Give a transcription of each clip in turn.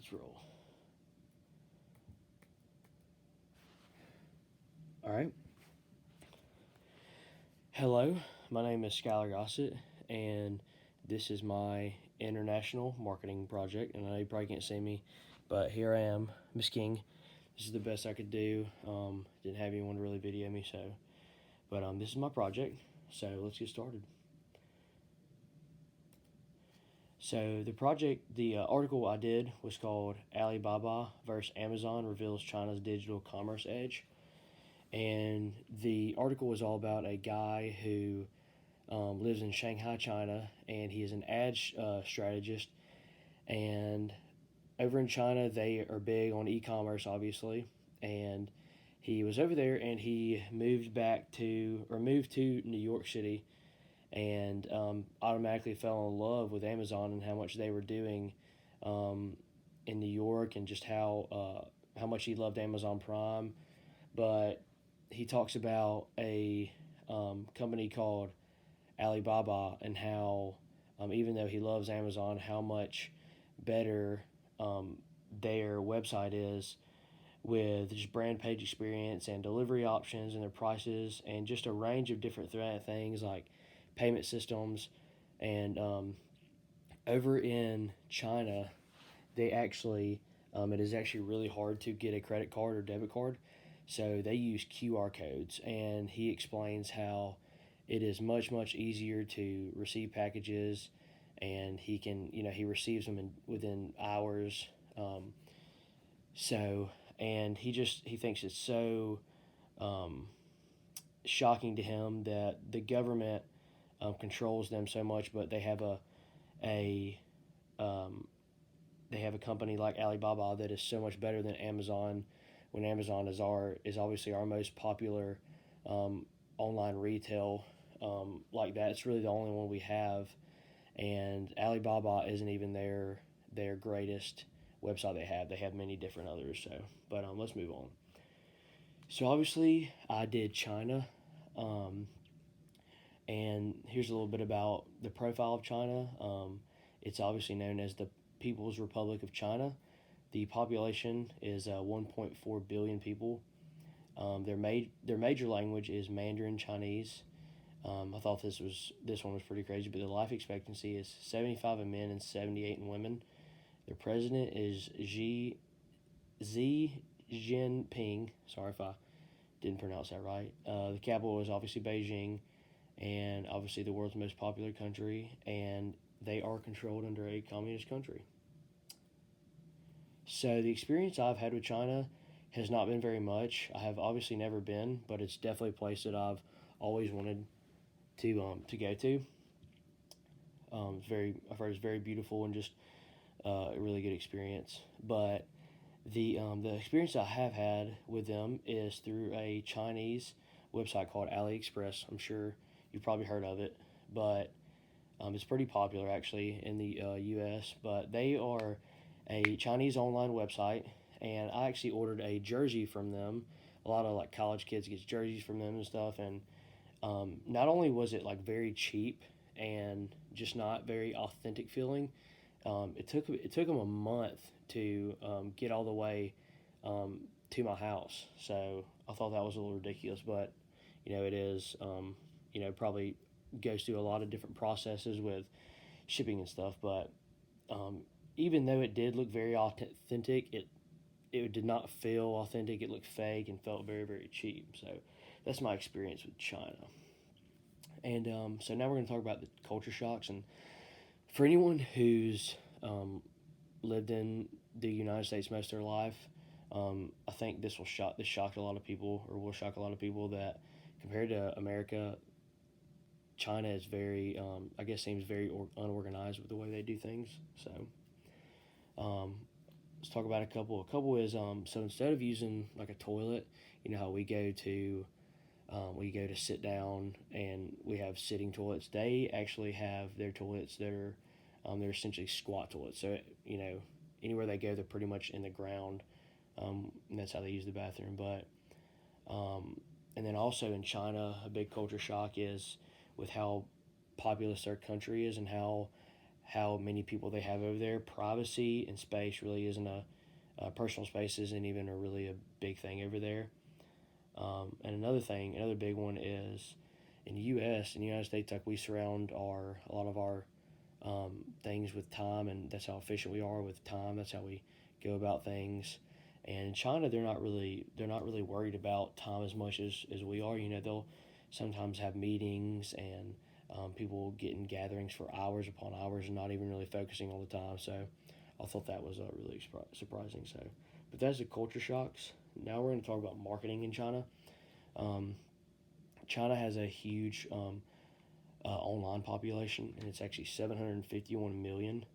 Let's roll. All right. Hello, my name is Skylar Gossett, and this is my international marketing project. And I know you probably can't see me, but here I am, Miss King. This is the best I could do. Didn't have anyone to really video me, but this is my project. So let's get started. So the article I did was called Alibaba versus Amazon reveals China's digital commerce edge. And the article was all about a guy who lives in Shanghai, China, and he is an ad strategist. And over in China, they are big on e-commerce, obviously. And he was over there, and he moved to New York City, and automatically fell in love with Amazon and how much they were doing in New York, and just how much he loved Amazon Prime. But he talks about a company called Alibaba, and how even though he loves Amazon, how much better their website is with just brand page experience and delivery options and their prices and just a range of different things like payment systems. And over in China, they actually it is actually really hard to get a credit card or debit card, so they use QR codes. And he explains how it is much easier to receive packages, and he receives them within hours. Um, so and he thinks it's so um, shocking to him that the government controls them so much, but a um, they have a company like Alibaba that is so much better than Amazon. When Amazon is obviously our most popular um, online retail like that. It's really the only one we have, and Alibaba isn't even their greatest website they have. They have many different others. So, but let's move on. So obviously, I did China, um, and here's a little bit about the profile of China. It's obviously known as the People's Republic of China. The population is 1.4 billion people. Their major language is Mandarin Chinese. I thought this one was pretty crazy, but the life expectancy is 75 in men and 78 in women. Their president is Xi Jinping. Sorry if I didn't pronounce that right. The capital is obviously Beijing, and obviously the world's most popular country, and they are controlled under a communist country. So the experience I've had with China has not been very much. I have obviously never been, but it's definitely a place that I've always wanted to go to. I've heard it's very beautiful and just a really good experience. But the experience I have had with them is through a Chinese website called AliExpress. I'm sure you've probably heard of it, but it's pretty popular actually in the U.S. But they are a Chinese online website, and I actually ordered a jersey from them. A lot of like college kids get jerseys from them and stuff, and not only was it like very cheap and just not very authentic feeling, it took them a month to get all the way to my house. So I thought that was a little ridiculous, but it is probably goes through a lot of different processes with shipping and stuff. But um, even though it did look very authentic, it did not feel authentic. It looked fake and felt very cheap. So that's my experience with China. And so now we're going to talk about the culture shocks. And for anyone who's lived in the United States most of their life, I think this shocked a lot of people, or will shock a lot of people, that compared to America, China is I guess seems very unorganized with the way they do things. So um, let's talk about a couple. A couple is so instead of using like a toilet, how we go to sit down and we have sitting toilets. They actually have their toilets that are they're essentially squat toilets. So anywhere they go, they're pretty much in the ground, and that's how they use the bathroom. But and then also in China, a big culture shock is with how populous their country is, and how how many people they have over there. Privacy and space really isn't personal space isn't even a big thing over there. And another big one is in the U.S. In the United States, like we surround a lot of our things with time, and that's how efficient we are with time. That's how we go about things. And in China, they're not really worried about time as much as we are. They'll sometimes have meetings and people get in gatherings for hours upon hours and not even really focusing all the time. So I thought that was really surprising. So, but that's the culture shocks. Now we're going to talk about marketing in China. Um, China has a huge online population, and it's actually 751 million.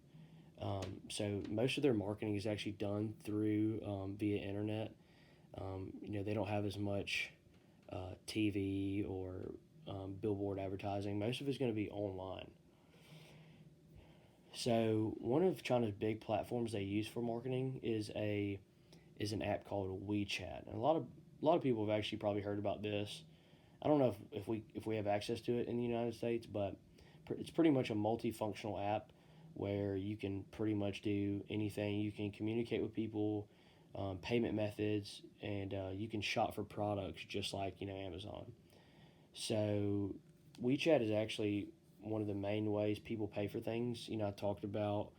So most of their marketing is actually done through via internet. They don't have as much TV or billboard advertising. Most of it's going to be online. So one of China's big platforms they use for marketing is an app called WeChat, and a lot of people have actually probably heard about this. I don't know if we have access to it in the United States, but it's pretty much a multifunctional app where you can pretty much do anything. You can communicate with people, payment methods, and you can shop for products just like Amazon. So WeChat is actually one of the main ways people pay for things. I talked about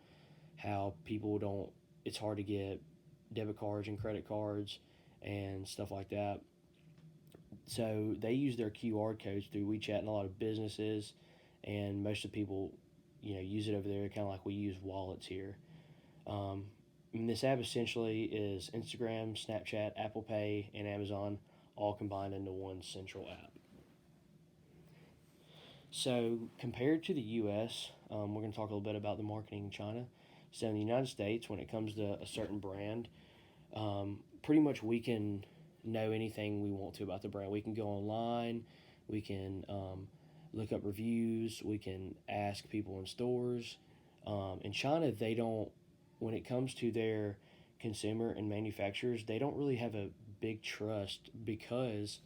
how people don't. It's hard to get debit cards and credit cards and stuff like that. So they use their QR codes through WeChat, and a lot of businesses and most of the people, use it over there, kind of like we use wallets here. And this app essentially is Instagram, Snapchat, Apple Pay, and Amazon all combined into one central app. So compared to the U.S., we're going to talk a little bit about the marketing in China. So in the United States, when it comes to a certain brand, pretty much we can know anything we want to about the brand. We can go online, we can look up reviews, we can ask people in stores. In China, they don't, when it comes to their consumer and manufacturers, they don't really have a big trust because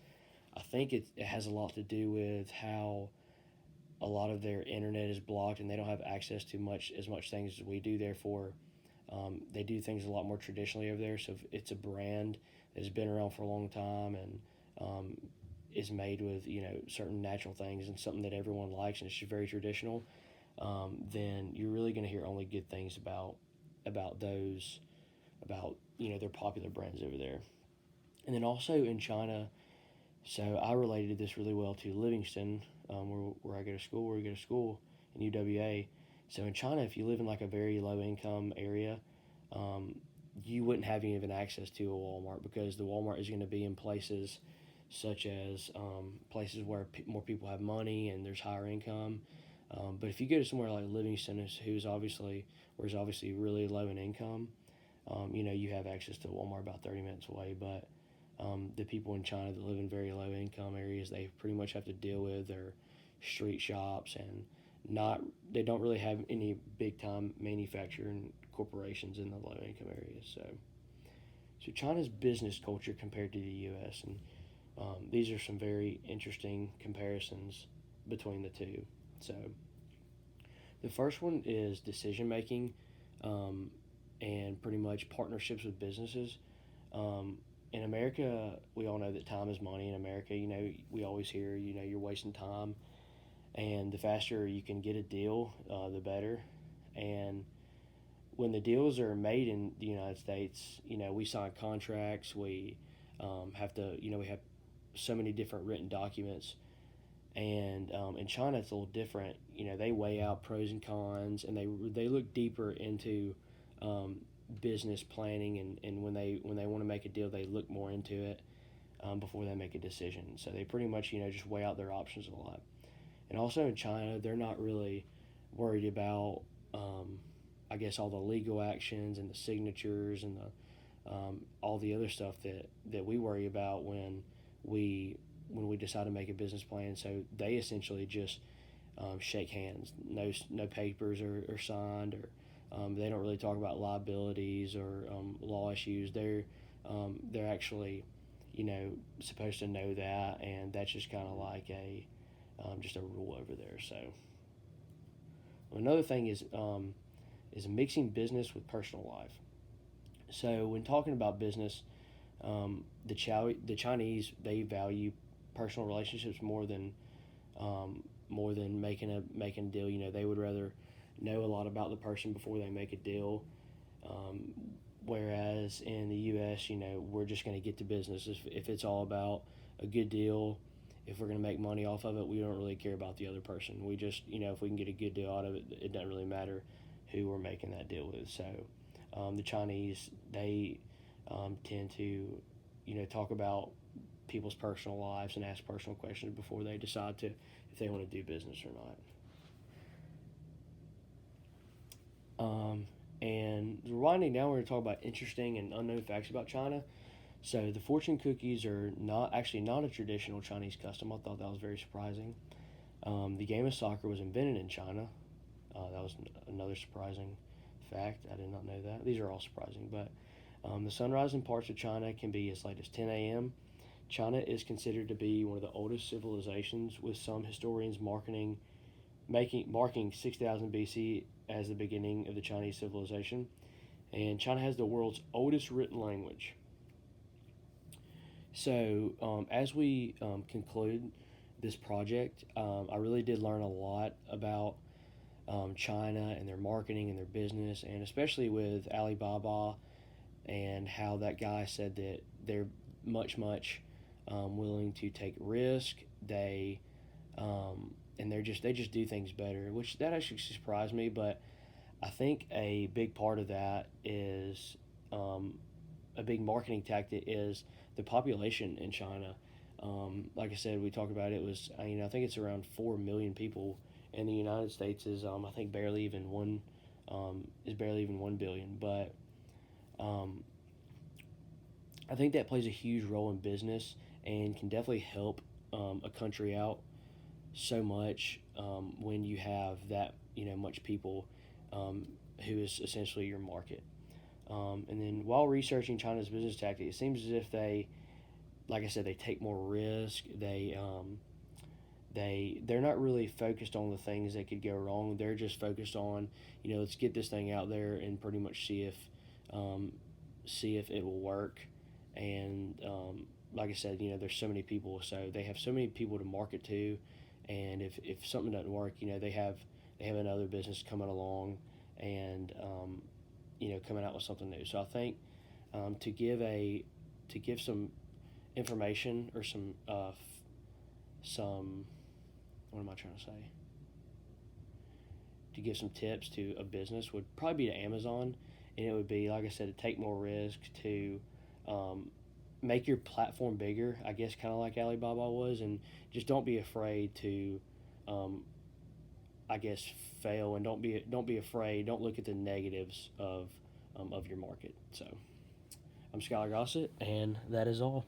I think it has a lot to do with how a lot of their internet is blocked and they don't have access to much things as we do. Therefore, they do things a lot more traditionally over there. So if it's a brand that's been around for a long time and is made with certain natural things and something that everyone likes and it's just very traditional, then you're really going to hear only good things about those about their popular brands over there. And then also in China, so I related this really well to Livingston, where I go to school, where we go to school in UWA. So in China, if you live in like a very low income area, you wouldn't have even access to a Walmart because the Walmart is going to be in places such as places where more people have money and there's higher income. But if you go to somewhere like Livingston, who's obviously really low in income, you have access to Walmart about 30 minutes away. But the people in China that live in very low income areas, they pretty much have to deal with their street shops and they don't really have any big time manufacturing corporations in the low income areas. So China's business culture compared to the U.S. and these are some very interesting comparisons between the two. So the first one is decision making and pretty much partnerships with businesses. In America, we all know that time is money. In America, we always hear, you're wasting time, and the faster you can get a deal, the better. And when the deals are made in the United States, we sign contracts. We have to, we have so many different written documents. And in China, it's a little different. They weigh out pros and cons, and they look deeper into business planning, and when they want to make a deal, they look more into it before they make a decision. So they pretty much just weigh out their options a lot. And also in China, they're not really worried about I guess all the legal actions and the signatures and the all the other stuff that we worry about when we decide to make a business plan. So they essentially just shake hands. No papers are signed, or they don't really talk about liabilities or law issues. They're actually supposed to know that, and that's just kind of like a just a rule over there. So Another thing is mixing business with personal life. So when talking about business, the Chinese, they value personal relationships more than making a deal. You know, they would rather know a lot about the person before they make a deal. Um, Whereas in the U.S., you know, we're just going to get to business. If it's all about a good deal, if we're going to make money off of it, we don't really care about the other person. We just, you know, if we can get a good deal out of it, it doesn't really matter who we're making that deal with. So the Chinese, they tend to, you know, talk about people's personal lives and ask personal questions before they decide to if they want to do business or not. And winding down, we're going to talk about interesting and unknown facts about China. So the fortune cookies are not a traditional Chinese custom. I thought that was very surprising. The game of soccer was invented in China. That was another surprising fact. I did not know that. These are all surprising, but the sunrise in parts of China can be as late as 10 a.m. China is considered to be one of the oldest civilizations, with some historians marking 6000 BC as the beginning of the Chinese civilization. And China has the world's oldest written language. So, as we conclude this project, I really did learn a lot about China and their marketing and their business, and especially with Alibaba and how that guy said that they're much willing to take risk. And they just do things better, which that actually surprised me. But I think a big part of that is a big marketing tactic is the population in China. Like I said, we talked about it was I think it's around 4 million people, and the United States is I think barely even 1 billion. But I think that plays a huge role in business and can definitely help a country out so much when you have that much people who is essentially your market. And then while researching China's business tactics, it seems as if they, like I said, they take more risk. They're not really focused on the things that could go wrong. They're just focused on let's get this thing out there and pretty much see if it will work. And like I said, there's so many people, so they have so many people to market to, and if something doesn't work, they have another business coming along and coming out with something new. So I think to give some information or some what am I trying to say? To give some tips to a business would probably be to Amazon, and it would be, like I said, to take more risk, to make your platform bigger, I guess, kind of like Alibaba was, and just don't be afraid to, I guess, fail, and don't be afraid. Don't look at the negatives of your market. So, I'm Skylar Gossett, and that is all.